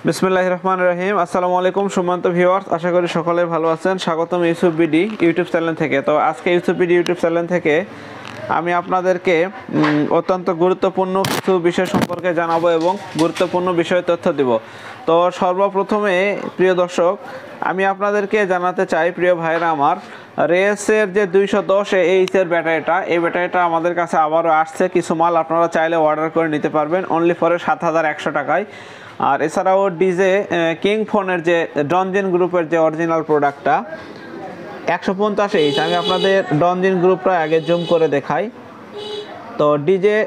বিসমিল্লাহির রহমানির রহিম। আসসালামু আলাইকুম সম্মানিত ভিউয়ার্স, আশা করি সকলে ভালো আছেন। স্বাগতম ইউসুফ বিডি ইউটিউব চ্যানেল থেকে। তো আজকে ইউসুফ বিডি ইউটিউব চ্যানেল থেকে আমি আপনাদেরকে অত্যন্ত গুরুত্বপূর্ণ কিছু বিষয় সম্পর্কে জানাবো এবং গুরুত্বপূর্ণ বিষয়ে তথ্য দিব। তো সর্বপ্রথমে প্রিয় দর্শক, আমি আপনাদেরকে জানাতে চাই, প্রিয় ভাইরা আমার, রেসের যে 210 এর ব্যাটারিটা, এই ব্যাটারিটা আমাদের কাছে আবারও আসছে। কিছু মাল আপনারা চাইলে অর্ডার করে নিতে পারবেন অনলি ফর 7,100 টাকায়। আর এছাড়াও ডিজে কিং ফোনের যে ডনজিন গ্রুপের যে অরিজিনাল প্রোডাক্টটা 150H, আমি আপনাদের ডনজিন গ্রুপটা আগে জুম করে দেখাই। তো ডিজে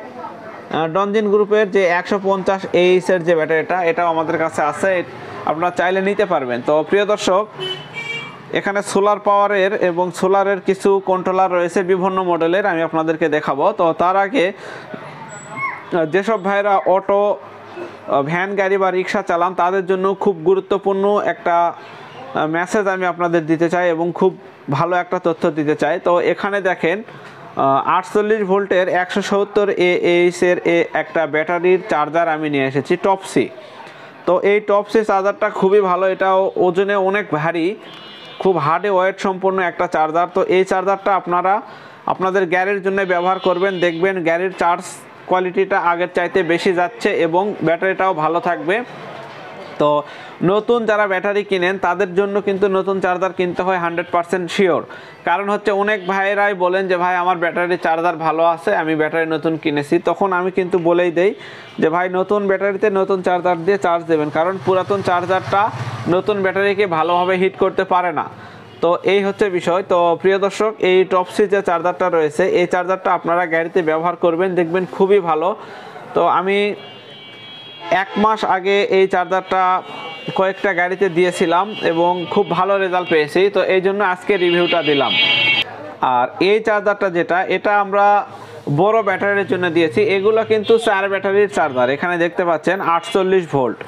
ডনজিন গ্রুপের যে 150H এর যে ব্যাটারিটা, এটাও আমাদের কাছে আছে, আপনারা চাইলে নিতে পারবেন। তো প্রিয় দর্শক, এখানে সোলার পাওয়ারের এবং সোলারের কিছু কন্ট্রোলার রয়েছে বিভিন্ন মডেলের, আমি আপনাদেরকে দেখাবো। তো তার আগে যেসব ভাইরা অটো, ভ্যান গাড়ি বা রিক্সা চালান, তাদের জন্য খুব গুরুত্বপূর্ণ একটা মেসেজ আমি আপনাদের দিতে চাই এবং খুব ভালো একটা তথ্য দিতে চাই। তো এখানে দেখেন 48 ভোল্টের 170Ah এর একটা ব্যাটারির চার্জার আমি নিয়ে এসেছি, টপসি। তো এই টপসি চার্জারটা খুবই ভালো, এটাও ওজনে অনেক ভারী, খুব হার্ডে ওয়েট সম্পন্ন একটা চার্জার। তো এই চার্জারটা আপনারা আপনাদের গাড়ির জন্য ব্যবহার করবেন, দেখবেন গাড়ির চার্জ কোয়ালিটিটা আগের চাইতে বেশি যাচ্ছে এবং ব্যাটারিটাও ভালো থাকবে। তো নতুন যারা ব্যাটারি কিনেন তাদের জন্য কিন্তু নতুন চার্জার কিনতে হয় 100% শিওর। কারণ হচ্ছে অনেক ভাইয়েরাই বলেন যে ভাই আমার ব্যাটারি চার্জার ভালো আছে, আমি ব্যাটারি নতুন কিনেছি। তখন আমি কিন্তু বলেই দেই যে ভাই নতুন ব্যাটারিতে নতুন চার্জার দিয়ে চার্জ দেবেন, কারণ পুরাতন চার্জারটা নতুন ব্যাটারিকে ভালোভাবে হিট করতে পারে না। তো এই হচ্ছে বিষয়। তো প্রিয় দর্শক, এই টপসি যে চার্জারটা রয়েছে, এই চার্জারটা আপনারা গাড়িতে ব্যবহার করবেন, দেখবেন খুবই ভালো। তো আমি 1 মাস আগে এই চার্জারটা কয়েকটা গাড়িতে দিয়েছিলাম এবং খুব ভালো রেজাল্ট পেয়েছি। তো এই জন্য আজকে রিভিউটা দিলাম। আর এই চার্জারটা যেটা, এটা আমরা বড় ব্যাটারির জন্য দিয়েছি। এগুলো কিন্তু 4 ব্যাটারির চার্জার। এখানে দেখতে পাচ্ছেন 48 ভোল্ট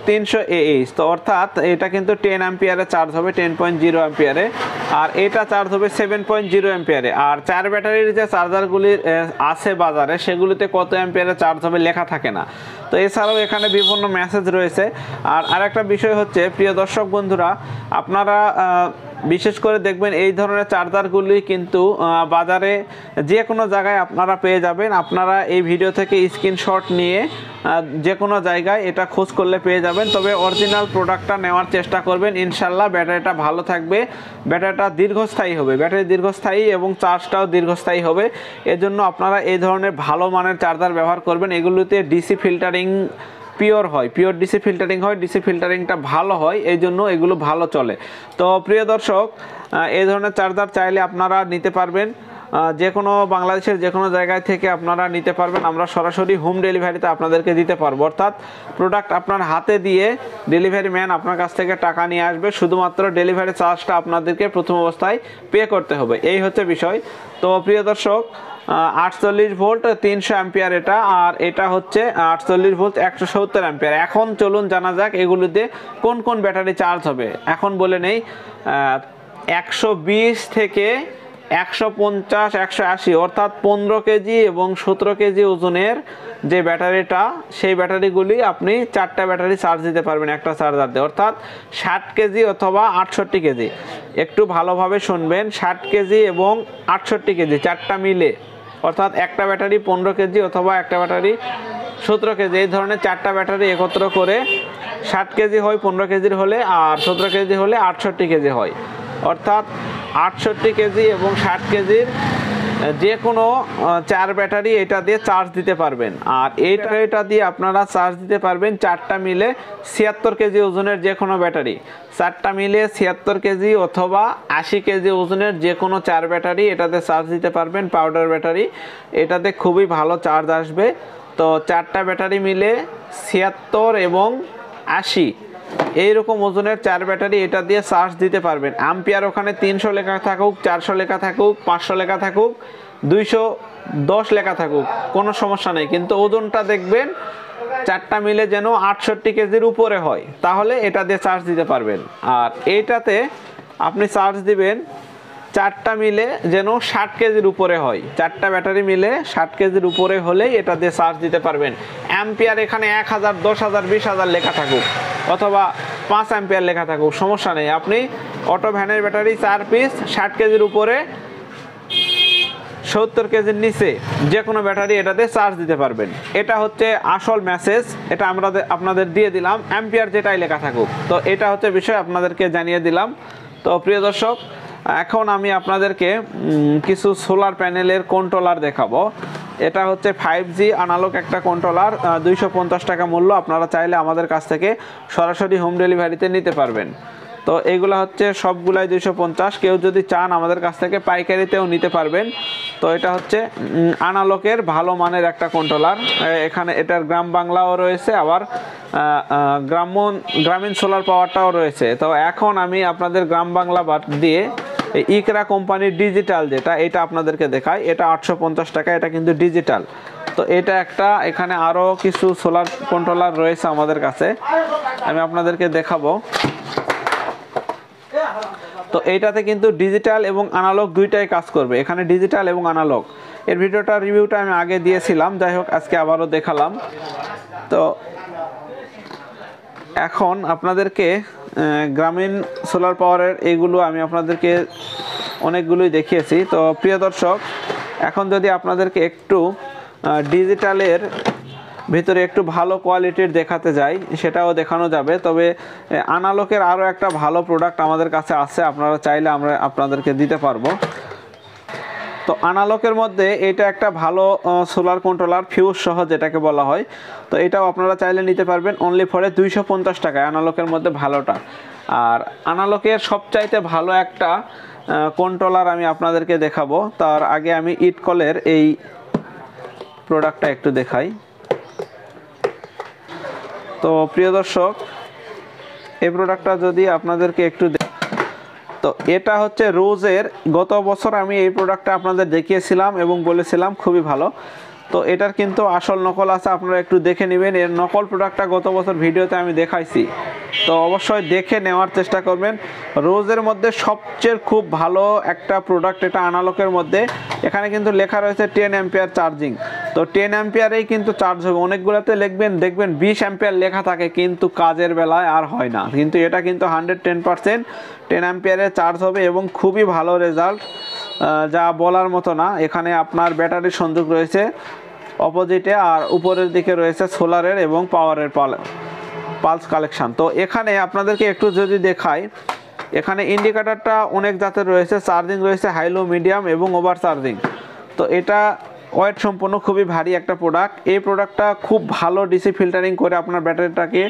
300Ah। তো অর্থাৎ এটা কিন্তু 10 অ্যাম্পিয়ারে চার্জ হবে, 10.0 অ্যাম্পিয়ারে। আর এটা চার্জ হবে 7.0 অ্যাম্পিয়ারে। আর 4 ব্যাটারির যে চার্জারগুলি আছে বাজারে, সেগুলিতে কত অ্যাম্পিয়ারে চার্জ হবে লেখা থাকে না। তো এছাড়াও এখানে বিভিন্ন মেসেজ রয়েছে। আর আরেকটা বিষয় হচ্ছে, প্রিয় দর্শক বন্ধুরা, আপনারা বিশেষ করে দেখবেন এই ধরনের চার্জারগুলি কিন্তু বাজারে যে কোনো জায়গায় আপনারা পেয়ে যাবেন। আপনারা এই ভিডিও থেকে স্ক্রিনশট নিয়ে যে কোনো জায়গায় এটা খোঁজ করলে পেয়ে যাবেন। তবে অরিজিনাল প্রোডাক্টটা নেওয়ার চেষ্টা করবেন, ইনশাল্লাহ ব্যাটারিটা ভালো থাকবে, ব্যাটারিটা দীর্ঘস্থায়ী হবে, ব্যাটারি দীর্ঘস্থায়ী এবং চার্জটাও দীর্ঘস্থায়ী হবে। এজন্য আপনারা এই ধরনের ভালো মানের চার্জার ব্যবহার করবেন। এগুলোতে ডিসি ফিল্টারিং পিওর হয়, পিওর ডিসি ফিল্টারিং হয়, ডিসি ফিল্টারিংটা ভালো হয়, এই জন্য এগুলো ভালো চলে। তো প্রিয় দর্শক, এই ধরনের চার্জার চাইলে আপনারা নিতে পারবেন, যে কোনো বাংলাদেশের যে কোনো জায়গায় থেকে আপনারা নিতে পারবেন। আমরা সরাসরি হোম ডেলিভারিতে আপনাদেরকে দিতে পারবো, অর্থাৎ প্রোডাক্ট আপনার হাতে দিয়ে ডেলিভারি ম্যান আপনার কাছ থেকে টাকা নিয়ে আসবে, শুধুমাত্র ডেলিভারি চার্জটা আপনাদেরকে প্রথম অবস্থায় পে করতে হবে। এই হচ্ছে বিষয়। তো প্রিয় দর্শক, 48 ভোল্ট 300 অ্যাম্পিয়ার এটা, আর এটা হচ্ছে 48 ভোল্ট 170 অ্যাম্পিয়ার। এখন চলুন জানা যাক এগুলিতে কোন কোন ব্যাটারি চার্জ হবে। এখন বলে নেই, 120 থেকে 150, 180 অর্থাৎ 15 কেজি এবং 17 কেজি ওজনের যে ব্যাটারিটা, সেই ব্যাটারিগুলি আপনি 4টা ব্যাটারি চার্জ দিতে পারবেন একটা চার্জার দিয়ে, অর্থাৎ 60 কেজি অথবা 68 কেজি। একটু ভালোভাবে শুনবেন, 60 কেজি এবং 68 কেজি 4টা মিলে, অর্থাৎ একটা ব্যাটারি 15 কেজি অথবা একটা ব্যাটারি 17 কেজি, এই ধরনের 4টা ব্যাটারি একত্র করে 60 কেজি হয় 15 কেজির হলে, আর 17 কেজি হলে 68 কেজি হয়। অর্থাৎ 68 কেজি এবং 60 কেজির যে কোনো 4 ব্যাটারি এটা দিয়ে চার্জ দিতে পারবেন। আর এই ব্যাটারিটা দিয়ে আপনারা চার্জ দিতে পারবেন 4টা মিলে 76 কেজি ওজনের যে কোনো ব্যাটারি, 4টা মিলে 76 কেজি অথবা 80 কেজি ওজনের যে কোনো 4 ব্যাটারি এটাতে চার্জ দিতে পারবেন। পাউডার ব্যাটারি, এটাতে খুবই ভালো চার্জ আসবে। তো 4টা ব্যাটারি মিলে 76 এবং 80 এইরকম ওজনের 4 ব্যাটারি এটা দিয়ে চার্জ দিতে পারবেন। অ্যাম্পিয়ার ওখানে 300 লেখা থাকুক, 400 লেখা থাকুক, 500 লেখা থাকুক, 210 লেখা থাকুক, কোনো সমস্যা নেই, কিন্তু ওজনটা দেখবেন 4টা মিলে যেন 68 কেজির উপরে হয়, তাহলে এটা দিয়ে চার্জ দিতে পারবেন। আর এইটাতে আপনি চার্জ দিবেন 4টা মিলে যেন 60 কেজির উপরে হয়, 4টা ব্যাটারি মিলে 60 কেজির উপরে হলেই এটা দিয়ে চার্জ দিতে পারবেন। অ্যাম্পিয়ার এখানে 1000, 10000, 20000 লেখা থাকুক অথবা 5 অ্যাম্পিয়ার লেখা থাকুক, সমস্যা নেই। আপনি অটো ভ্যানের ব্যাটারি 4 পিস 60 কেজির উপরে 70 কেজির নিচে যে কোনো ব্যাটারি এটাতে চার্জ দিতে পারবেন। এটা হচ্ছে আসল মেসেজ, এটা আমরা আপনাদের দিয়ে দিলাম, অ্যাম্পিয়ার যেটাই লেখা থাকুক। তো এটা হচ্ছে বিষয়, আপনাদেরকে জানিয়ে দিলাম। তো প্রিয় দর্শক, এখন আমি আপনাদেরকে কিছু সোলার প্যানেলের কন্ট্রোলার দেখাবো। এটা হচ্ছে 5G অ্যানালগ একটা কন্ট্রোলার, 250 টাকা মূল্য। আপনারা চাইলে আমাদের কাছ থেকে সরাসরি হোম ডেলিভারিতে নিতে পারবেন। তো এইগুলা হচ্ছে সবগুলাই 250, কেউ যদি চান আমাদের কাছ থেকে পাইকারিতেও নিতে পারবেন। তো এটা হচ্ছে অ্যানালগের ভালো মানের একটা কন্ট্রোলার। এখানে এটার গ্রাম বাংলাও রয়েছে, আবার গ্রামীণ সোলার পাওয়ারটাও রয়েছে। তো এখন আমি আপনাদের গ্রাম বাংলা বাদ দিয়ে ইকরা কোম্পানির ডিজিটাল যেটা, এটা আপনাদেরকে দেখাই। এটা 850 টাকা, এটা কিন্তু ডিজিটাল। তো এটা একটা, এখানে আরও কিছু সোলার কন্ট্রোলার রয়েছে আমাদের কাছে, আমি আপনাদেরকে দেখাবো। তো এইটাতে কিন্তু ডিজিটাল এবং অ্যানালগ দুইটাই কাজ করবে, এখানে ডিজিটাল এবং অ্যানালগ। এর ভিডিওটা রিভিউটা আমি আগে দিয়েছিলাম, যাই হোক আজকে আবারও দেখালাম। তো এখন আপনাদেরকে গ্রামীণ সোলার পাওয়ারের এইগুলো আমি আপনাদেরকে অনেকগুলোই দেখিয়েছি। তো প্রিয় দর্শক, এখন যদি আপনাদেরকে একটু ডিজিটালের ভিতরে একটু ভালো কোয়ালিটির দেখাতে যাই, সেটাও দেখানো যাবে। তবে অ্যানালগের আরও একটা ভালো প্রোডাক্ট আমাদের কাছে আছে, আপনারা চাইলে আমরা আপনাদেরকে দিতে পারবো। তো অ্যানালগের মধ্যে এটা একটা ভালো সোলার কন্ট্রোলার, ফিউজ সহ যেটাকে বলা হয়। তো এটাও আপনারা চাইলে নিতে পারবেন অনলি ফরে 250 টাকা, অ্যানালগের মধ্যে ভালোটা। আর অ্যানালগের সবচাইতে ভালো একটা কন্ট্রোলার আমি আপনাদেরকে দেখাবো। তার আগে আমি ইটকলের এই প্রোডাক্টটা একটু দেখাই। তো প্রিয় দর্শক, এই প্রোডাক্টটা যদি আপনাদেরকে একটু, তো এটা হচ্ছে রোজের, গত বছর আমি এই প্রোডাক্টটা আপনাদের দেখিয়েছিলাম এবং বলেছিলাম খুবই ভালো। তো এটার কিন্তু আসল নকল আছে, আপনারা একটু দেখে নেবেন। এর নকল প্রোডাক্টটা গত বছর ভিডিওতে আমি দেখাইছি, তো অবশ্যই দেখে নেওয়ার চেষ্টা করবেন। রোজের মধ্যে সবচেয়ে খুব ভালো একটা প্রোডাক্ট এটা অ্যানালগের মধ্যে। এখানে কিন্তু লেখা রয়েছে 10 অ্যাম্পিয়ার চার্জিং। তো 10 অ্যাম্পিয়ারেই কিন্তু চার্জ হবে, অনেকগুলোতে দেখবেন 20 অ্যাম্পিয়ার লেখা থাকে, কিন্তু কাজের বেলায় আর হয় না। কিন্তু এটা কিন্তু 110% 10 অ্যাম্পিয়ারে চার্জ হবে এবং খুবই ভালো রেজাল্ট, যা বলার মতো না। এখানে আপনার ব্যাটারির সংযোগ রয়েছে অপোজিটে, আর উপরের দিকে রয়েছে সোলারের এবং পাওয়ারের পালস কালেকশন। তো এখানে আপনাদেরকে একটু যদি দেখাই, এখানে ইন্ডিকেটরটা অনেক জাতের রয়েছে, চার্জিং রয়েছে হাই, লো, মিডিয়াম এবং ওভার চার্জিং। তো এটা ওয়েট সম্পন্ন, খুবই ভারী একটা প্রোডাক্ট। এই প্রোডাক্টটা খুব ভালো ডিসি ফিল্টারিং করে আপনার ব্যাটারিটাকে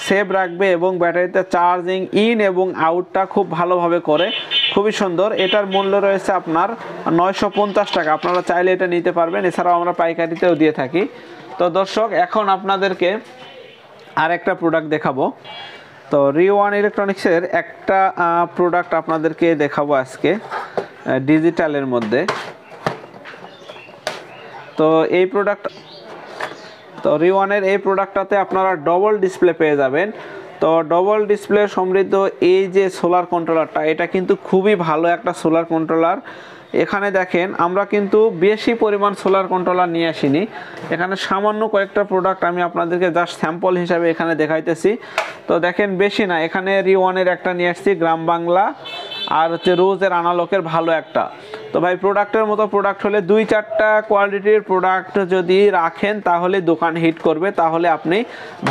সেভ রাখবে এবং ব্যাটারিতে চার্জিং ইন এবং আউটটা খুব ভালোভাবে করে, খুবই সুন্দর। এটার মূল্য রয়েছে আপনার 950 টাকা, আপনারা চাইলে এটা নিতে পারবেন। এছাড়াও আমরা পাইকারিতেও দিয়ে থাকি। তো দর্শক, এখন আপনাদেরকে আর একটা প্রোডাক্ট দেখাবো। তো রিওয়ান ইলেকট্রনিক্সের একটা প্রোডাক্ট আপনাদেরকে দেখাবো আজকে ডিজিটালের মধ্যে। তো এই প্রোডাক্ট, তো রিওয়ানের এই প্রোডাক্টটাতে আপনারা ডবল ডিসপ্লে পেয়ে যাবেন। তো ডবল ডিসপ্লে সমৃদ্ধ এই যে সোলার কন্ট্রোলারটা, এটা কিন্তু খুবই ভালো একটা সোলার কন্ট্রোলার। এখানে দেখেন, আমরা কিন্তু বেশি পরিমাণ সোলার কন্ট্রোলার নিয়ে আসিনি, এখানে সামান্য কয়েকটা প্রোডাক্ট আমি আপনাদেরকে জাস্ট স্যাম্পল হিসাবে এখানে দেখাইতেছি। তো দেখেন, বেশি না, এখানে রিওয়ানের একটা নিয়ে আসছি, গ্রাম বাংলা, আর হচ্ছে রোজের অ্যানালগের ভালো একটা। তো ভাই, প্রোডাক্টের মতো প্রোডাক্ট হলে 2-4টা কোয়ালিটির প্রোডাক্ট যদি রাখেন তাহলে দোকান হিট করবে, তাহলে আপনি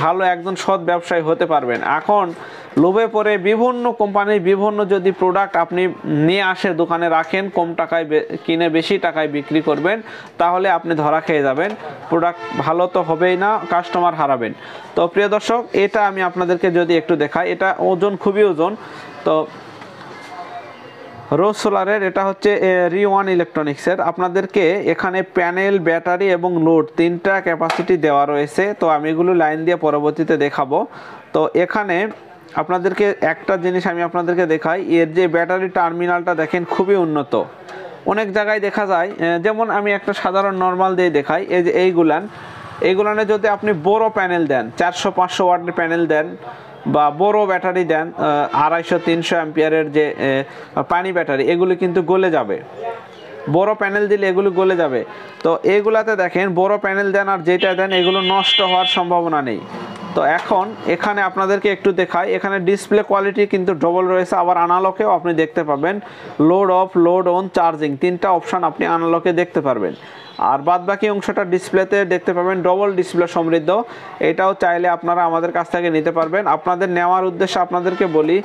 ভালো একজন সৎ ব্যবসায়ী হতে পারবেন। এখন লোভে পড়ে বিভিন্ন কোম্পানির বিভিন্ন যদি প্রোডাক্ট আপনি নিয়ে আসে দোকানে রাখেন, কম টাকায় কিনে বেশি টাকায় বিক্রি করবেন, তাহলে আপনি ধরা খেয়ে যাবেন, প্রোডাক্ট ভালো তো হবেই না, কাস্টমার হারাবেন। তো প্রিয় দর্শক, এটা আমি আপনাদেরকে যদি একটু দেখাই, এটা ওজন খুবই ওজন। তো রোজ সোলারের, এটা হচ্ছে রিওয়ান ইলেকট্রনিক্সের। আপনাদেরকে এখানে প্যানেল, ব্যাটারি এবং লোড 3টা ক্যাপাসিটি দেওয়া রয়েছে। তো আমি এগুলো লাইন দিয়ে পরবর্তীতে দেখাবো। তো এখানে আপনাদেরকে একটা জিনিস আমি আপনাদেরকে দেখাই, এর যে ব্যাটারি টার্মিনালটা দেখেন খুবই উন্নত। অনেক জায়গায় দেখা যায়, যেমন আমি একটা সাধারণ নর্মাল দিয়ে দেখাই, এই যে এইগুলানে যদি আপনি বড় প্যানেল দেন, 400-500 ওয়াটের প্যানেল দেন বা বড় ব্যাটারি দেন 250-300 অ্যাম্পিয়ারের যে পানি ব্যাটারি, এগুলো কিন্তু গলে যাবে। বড় প্যানেল দিলে এগুলো গলে যাবে। তো এগুলাতে দেখেন বড় প্যানেল দেন আর যেটা দেন এগুলো নষ্ট হওয়ার সম্ভাবনা নেই। তো এখন এখানে আপনাদেরকে একটু দেখাই, এখানে ডিসপ্লে কোয়ালিটি কিন্তু ডবল রয়েছে, আবার আনালকেও আপনি দেখতে পাবেন load of, load on, charging, 3টা অপশান আপনি আনালকে দেখতে পারবেন। আর বাদ বাকি অংশটা ডিসপ্লেতে দেখতে পাবেন ডবল ডিসপ্লে সমৃদ্ধ। এটাও চাইলে আপনারা আমাদের কাছ থেকে নিতে পারবেন। আপনাদের নেওয়ার উদ্দেশ্যে আপনাদেরকে বলি,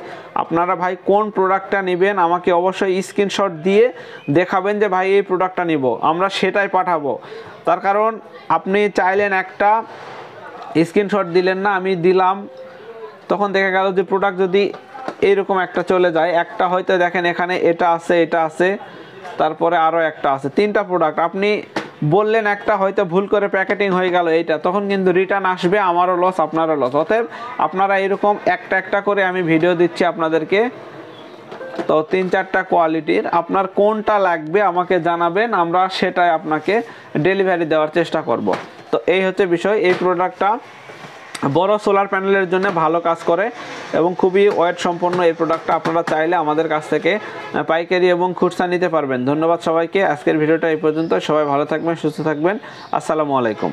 আপনারা ভাই কোন প্রোডাক্টটা নেবেন আমাকে অবশ্যই স্ক্রিনশট দিয়ে দেখাবেন যে ভাই এই প্রোডাক্টটা নিব, আমরা সেটাই পাঠাবো। তার কারণ আপনি চাইলেন একটা, স্ক্রিনশট দিলেন না, আমি দিলাম, তখন দেখা গেল যে প্রোডাক্ট যদি এইরকম একটা চলে যায়, একটা হয়তো দেখেন এখানে এটা আছে, এটা আছে, তারপরে আরও একটা আছে, 3টা প্রোডাক্ট আপনি বললেন, একটা হয়তো ভুল করে প্যাকেটিং হয়ে গেল এইটা, তখন কিন্তু রিটার্ন আসবে, আমারও লস আপনারও লস। অতএব আপনারা এরকম একটা একটা করে আমি ভিডিও দিচ্ছি আপনাদেরকে, তো 3-4টা কোয়ালিটির, আপনার কোনটা লাগবে আমাকে জানাবেন, আমরা সেটাই আপনাকে ডেলিভারি দেওয়ার চেষ্টা করব। তো এই হচ্ছে বিষয়। এই প্রোডাক্টটা বড় সোলার প্যানেলের জন্য ভালো কাজ করে এবং খুবই ওয়েট সম্পন্ন। এই প্রোডাক্টটা আপনারা চাইলে আমাদের কাছ থেকে পাইকারি এবং খুচরা নিতে পারবেন। ধন্যবাদ সবাইকে। আজকের ভিডিওটা এই পর্যন্ত। সবাই ভালো থাকবেন, সুস্থ থাকবেন। আসসালামু আলাইকুম।